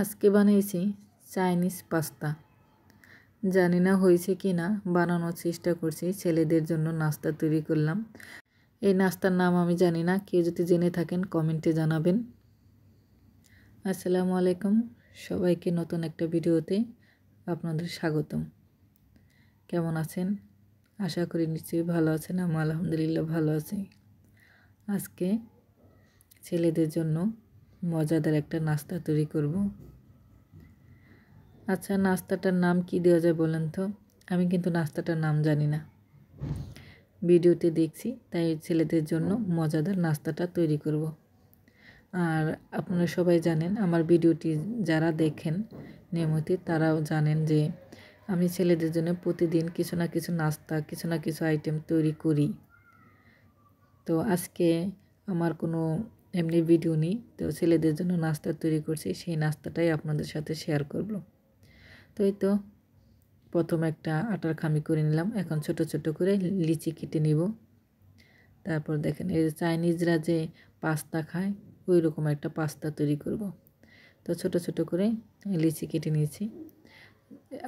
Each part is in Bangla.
আজকে বানিয়েছি চাইনিজ পাস্তা। জানি না হয়েছে কি না, বানানোর চেষ্টা করছি। ছেলেদের জন্য নাস্তা তৈরি করলাম। এই নাস্তার নাম আমি জানি না, কেউ যদি জেনে থাকেন কমেন্টে জানাবেন। আসসালামু আলাইকুম, সবাইকে নতুন একটা ভিডিওতে আপনাদের স্বাগতম। কেমন আছেন? আশা করি নিশ্চয়ই ভালো আছেন। আমি আলহামদুলিল্লাহ ভালো আছি। আজকে ছেলেদের জন্য মজাদার একটা নাস্তা তৈরি করব। আচ্ছা, নাস্তাটার নাম কি দেওয়া যায় বলেন তো? আমি কিন্তু নাস্তাটার নাম জানি না, ভিডিওতে দেখছি, তাই ছেলেদের জন্য মজাদার নাস্তাটা তৈরি করব। আর আপনারা সবাই জানেন, আমার ভিডিওটি যারা দেখেন নিয়মিত তারাও জানেন যে আমি ছেলেদের জন্য প্রতিদিন কিছু না কিছু নাস্তা, কিছু না কিছু আইটেম তৈরি করি। তো আজকে আমার কোনো এমনি ভিডিও নেই, তো ছেলেদের জন্য নাস্তা তৈরি করছি, সেই নাস্তাটাই আপনাদের সাথে শেয়ার করব। তো এই তো প্রথম একটা আটার খামি করে নিলাম। এখন ছোট ছোট করে লিচি কেটে নিব। তারপর দেখেন, এই চাইনিজরা যে পাস্তা খায় ওই রকম একটা পাস্তা তৈরি করব। তো ছোট ছোট করে লিচি কেটে নিয়েছি।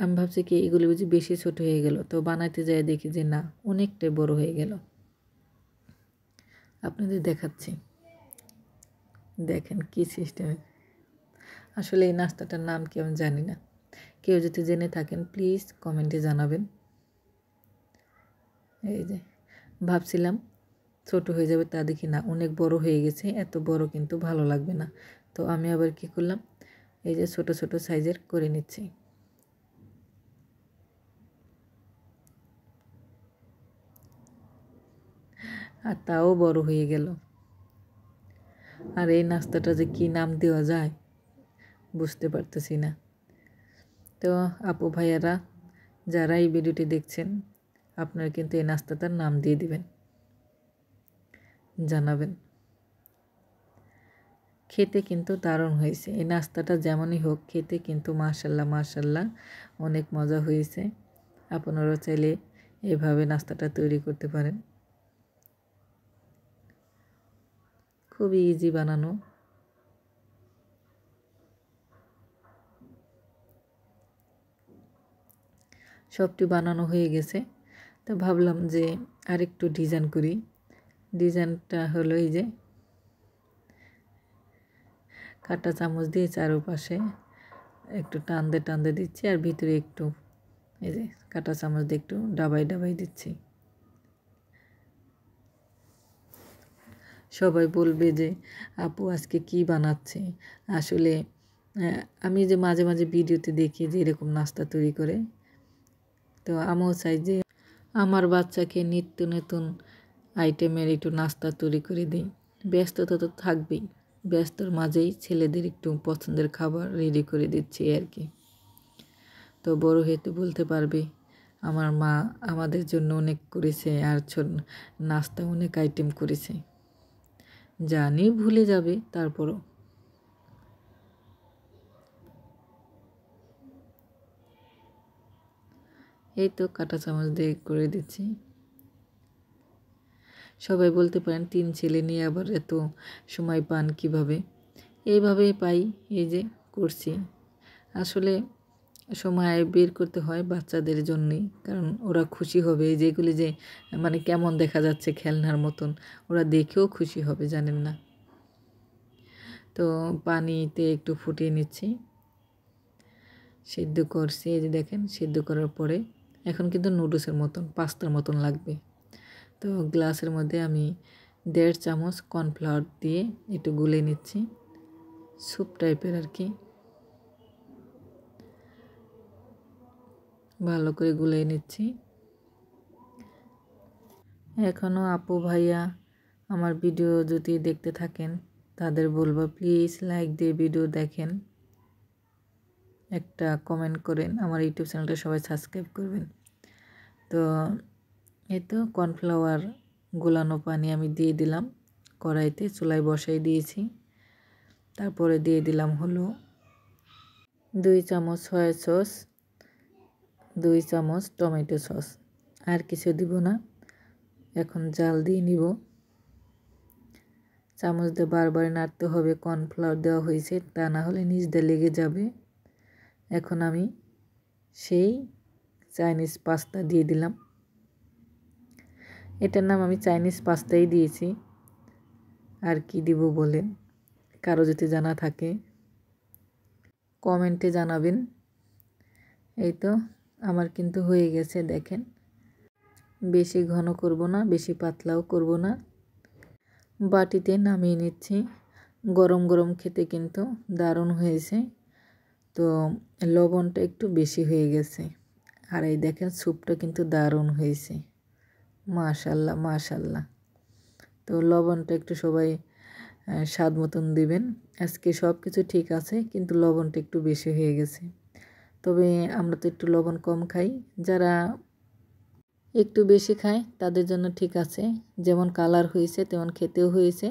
আমি ভাবছি কি এগুলো বুঝি বেশি ছোট হয়ে গেল, তো বানাইতে যাই দেখি যে না, অনেকটাই বড় হয়ে গেল। আপনাদের দেখাচ্ছি, দেখেন কি সিস্টেমে। আসলে এই নাস্তাটার নাম কি আমি জানি না, কেউ যদি জেনে থাকেন প্লিজ কমেন্টে জানাবেন। এই যে ভাবছিলাম ছোট হয়ে যাবে, তা দেখি না অনেক বড় হয়ে গেছে। এত বড় কিন্তু ভালো লাগবে না, তো আমি আবার কি করলাম, এই যে ছোট ছোট সাইজের করে নিচ্ছি। আর তাও বড় হয়ে গেল। আর এই নাস্তাটা যে কি নাম দেওয়া যায় বুঝতে পারতেছি না। তো আপু ভাইয়ারা যারা এই ভিডিওটি দেখছেন, আপনারা কিন্তু এই নাস্তাটার নাম দিয়ে দিবেন, জানাবেন। খেতে কিন্তু দারুণ হয়েছে। এই নাস্তাটা যেমনই হোক, খেতে কিন্তু মাশাল্লাহ মাশাল্লাহ অনেক মজা হয়েছে। আপনারাও চাইলে এভাবে নাস্তাটা তৈরি করতে পারেন। খুবই ইজি বানানো। সবটি বানানো হয়ে গেছে, তো ভাবলাম যে আরেকটু ডিজাইন করি। ডিজাইনটা হলো এই যে কাঁটা চামচ দিয়ে চারপাশে একটু টানতে দিচ্ছি, আর ভিতরে একটু এই যে কাঁটা চামচ দিয়ে একটু ডাবাই দিচ্ছি। সবাই বলবে যে আপু আজকে কি বানাচ্ছে। আসলে আমি যে মাঝে মাঝে ভিডিওতে দেখি যে এরকম নাস্তা তৈরি করে, তো আমিও চাই যে আমার বাচ্চাকে নিত্য নতুন আইটেমের একটু নাস্তা তৈরি করে দিই। ব্যস্ততা তো থাকবেই, ব্যস্তর মাঝেই ছেলেদের একটু পছন্দের খাবার রেডি করে দিচ্ছি আর কি। তো বড় হতে বলতে পারবে আমার মা আমাদের জন্য অনেক করেছে, আর নাস্তা অনেক আইটেম করেছে। জানি ভুলে যাবে, তারপরও এই তো কাঁটা চামচ দিয়ে করে দিচ্ছি। সবাই বলতে পারেন 3 ছেলে নিয়ে আবার এত সময় পান কিভাবে? এইভাবেই পাই, এই যে করছি। আসলে সময় বের করতে হয় বাচ্চাদের জন্যই, কারণ ওরা খুশি হবে। যেগুলি যে মানে কেমন দেখা যাচ্ছে খেলনার মতন, ওরা দেখেও খুশি হবে, জানেন না। তো পানিতে একটু ফুটিয়ে নিচ্ছি, সিদ্ধ করছি। এই যে দেখেন, সিদ্ধ করার পরে এখন কিন্তু নুডলসের মতন, পাস্তার মতন লাগবে। তো গ্লাসের মধ্যে আমি 1.5 চামচ কর্নফ্লাওয়ার দিয়ে একটু গুলে নিচ্ছি, স্যুপ টাইপের আর কি। ভালো করে গুলে নিচ্ছি। এখনও আপু ভাইয়া আমার ভিডিও যদি দেখতে থাকেন, তাদের বলবো প্লিজ লাইক দিয়ে ভিডিও দেখেন, একটা কমেন্ট করেন, আমার ইউটিউব চ্যানেলটা সবাই সাবস্ক্রাইব করবেন। তো এই তো কর্নফ্লাওয়ার গোলানো পানি আমি দিয়ে দিলাম কড়াইতে, চুলায় বসাই দিয়েছি। তারপরে দিয়ে দিলাম হলো 2 চামচ সয়া সস, 2 চামচ টমেটো সস, আর কিছু দিব না। এখন জাল দিয়ে নিব। চামচ দিয়ে বারবার নাড়তে হবে। কর্নফ্লাওয়ার দেওয়া হয়েছে, তা না হলে নিচ দিয়ে লেগে যাবে। এখন আমি সেই চাইনিজ পাস্তা দিয়ে দিলাম। এটার নাম আমি চাইনিজ পাস্তাই দিয়েছি, আর কি দিব বলেন? কারো যদি জানা থাকে কমেন্টে জানাবেন। এই তো আমার কিন্তু হয়ে গেছে, দেখেন। বেশি ঘন করব না, বেশি পাতলাও করব না। বাটিতে নামিয়ে নিচ্ছি। গরম গরম খেতে কিন্তু দারুণ হয়েছে। তো লবণটা একটু বেশি হয়ে গেছে। আর এই দেখেন স্যুপটা কিন্তু দারুণ হয়েছে, মাশাল্লাহ মাশাল্লাহ। তো লবণটা একটু সবাই স্বাদ মতন দিবেন। আজকে সব কিছু ঠিক আছে, কিন্তু লবণটা একটু বেশি হয়ে গেছে। তবে আমরা তো একটু লবণ কম খাই, যারা একটু বেশি খায় তাদের জন্য ঠিক আছে। যেমন কালার হয়েছে তেমন খেতেও হয়েছে।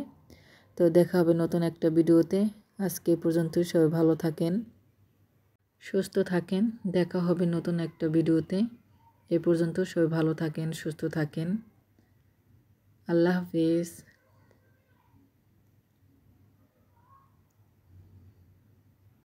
তো দেখা হবে নতুন একটা ভিডিওতে। আজকে এ পর্যন্তই। সবাই ভালো থাকেন, সুস্থ থাকেন। দেখা হবে নতুন একটা ভিডিওতে। এ পর্যন্ত সবাই ভালো থাকেন, সুস্থ থাকেন। আল্লাহ হাফেজ।